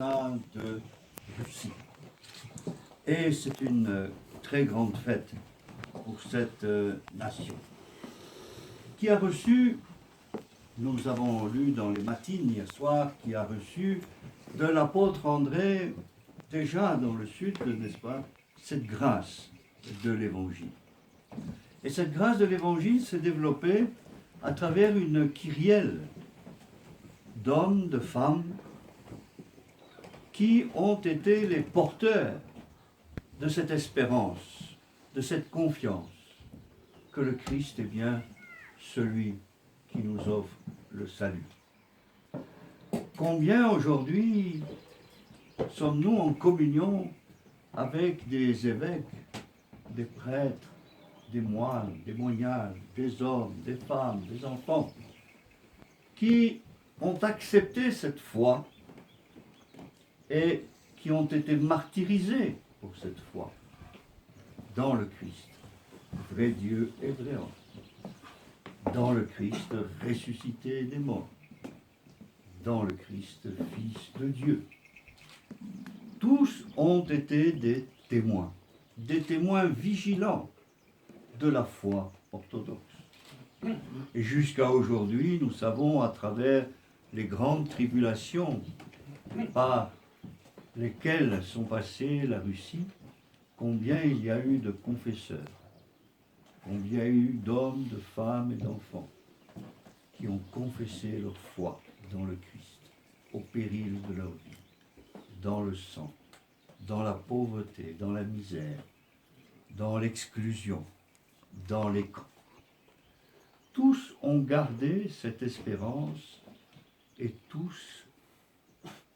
de Russie. Et c'est une très grande fête pour cette nation qui a reçu, nous avons lu dans les matines hier soir, qui a reçu de l'apôtre André, déjà dans le sud, n'est-ce pas, cette grâce de l'Évangile. Et cette grâce de l'Évangile s'est développée à travers une kyrielle d'hommes, de femmes, qui ont été les porteurs de cette espérance, de cette confiance, que le Christ est bien celui qui nous offre le salut. Combien aujourd'hui sommes-nous en communion avec des évêques, des prêtres, des moines, des moignages, des hommes, des femmes, des enfants, qui ont accepté cette foi et qui ont été martyrisés pour cette foi dans le Christ, vrai Dieu et vrai homme, dans le Christ ressuscité des morts, dans le Christ Fils de Dieu. Tous ont été des témoins vigilants de la foi orthodoxe. Et jusqu'à aujourd'hui, nous savons à travers les grandes tribulations par lesquelles sont passées la Russie, combien il y a eu de confesseurs, combien il y a eu d'hommes, de femmes et d'enfants qui ont confessé leur foi dans le Christ, au péril de leur vie, dans le sang, dans la pauvreté, dans la misère, dans l'exclusion, dans les camps. Tous ont gardé cette espérance et tous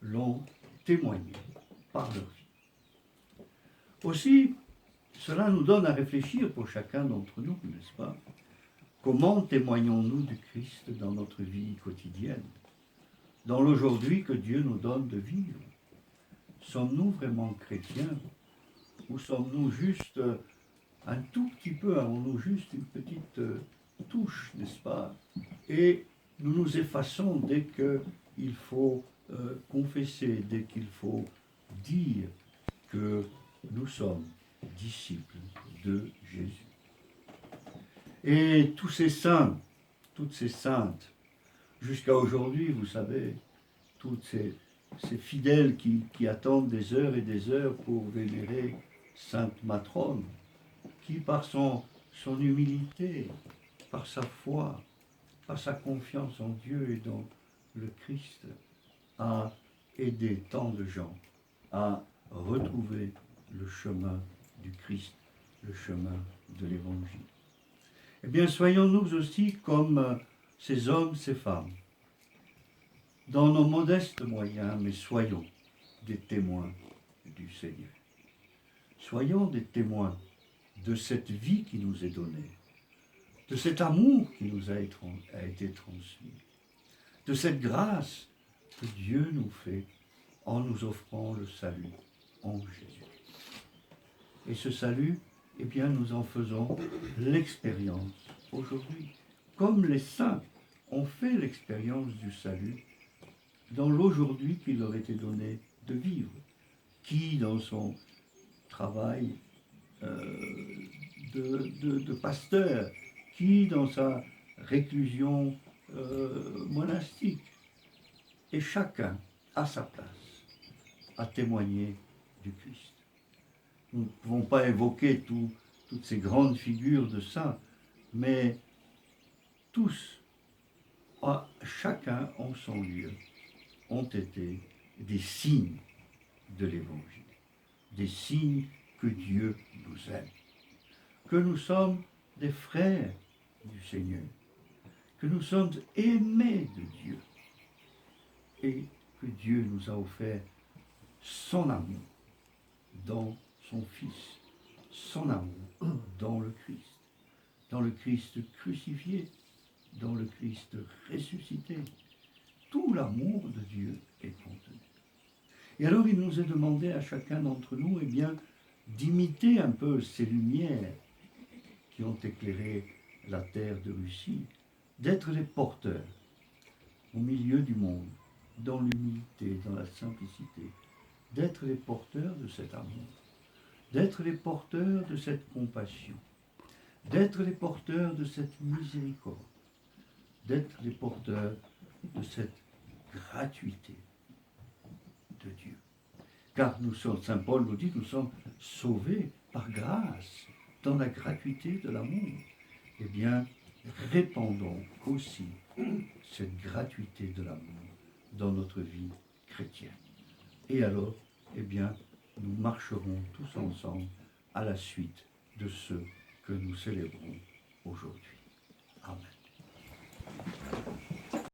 l'ont témoigné par leur vie. Aussi, cela nous donne à réfléchir pour chacun d'entre nous, n'est-ce pas? Comment témoignons-nous du Christ dans notre vie quotidienne, dans l'aujourd'hui que Dieu nous donne de vivre? Sommes-nous vraiment chrétiens ou sommes-nous juste un tout petit peu, avons-nous juste une petite touche, n'est-ce pas? Et nous nous effaçons dès qu'il faut confesser, dès qu'il faut dire que nous sommes disciples de Jésus. Et tous ces saints, toutes ces saintes, jusqu'à aujourd'hui, vous savez, toutes ces fidèles qui attendent des heures et des heures pour vénérer Sainte Matrone, qui par son humilité, par sa foi, par sa confiance en Dieu et dans le Christ, a aidé tant de gens à retrouver le chemin du Christ, le chemin de l'Évangile. Eh bien, soyons-nous aussi comme ces hommes, ces femmes, dans nos modestes moyens, mais soyons des témoins du Seigneur. Soyons des témoins de cette vie qui nous est donnée, de cet amour qui nous a été transmis, de cette grâce que Dieu nous fait en nous offrant le salut en Jésus. Et ce salut, eh bien, nous en faisons l'expérience aujourd'hui, comme les saints ont fait l'expérience du salut dans l'aujourd'hui qui leur était donné de vivre, qui dans son travail de pasteur, qui dans sa réclusion monastique, et chacun à sa place a témoigné du Christ. Nous ne pouvons pas évoquer toutes ces grandes figures de saints, mais tous, chacun en son lieu, ont été des signes de l'Évangile, des signes que Dieu nous aime, que nous sommes des frères du Seigneur, que nous sommes aimés de Dieu et que Dieu nous a offert son amour dans son Fils, son amour dans le Christ crucifié, dans le Christ ressuscité. Tout l'amour de Dieu est contenu. Et alors il nous est demandé à chacun d'entre nous, eh bien, d'imiter un peu ces lumières qui ont éclairé la terre de Russie, d'être les porteurs au milieu du monde dans l'humilité, dans la simplicité, d'être les porteurs de cet amour, d'être les porteurs de cette compassion, d'être les porteurs de cette miséricorde, d'être les porteurs de cette gratuité de Dieu. Car nous sommes, Saint Paul nous dit, nous sommes sauvés par grâce, dans la gratuité de l'amour. Eh bien, répandons aussi cette gratuité de l'amour dans notre vie chrétienne. Et alors, eh bien, nous marcherons tous ensemble à la suite de ce que nous célébrons aujourd'hui. Amen.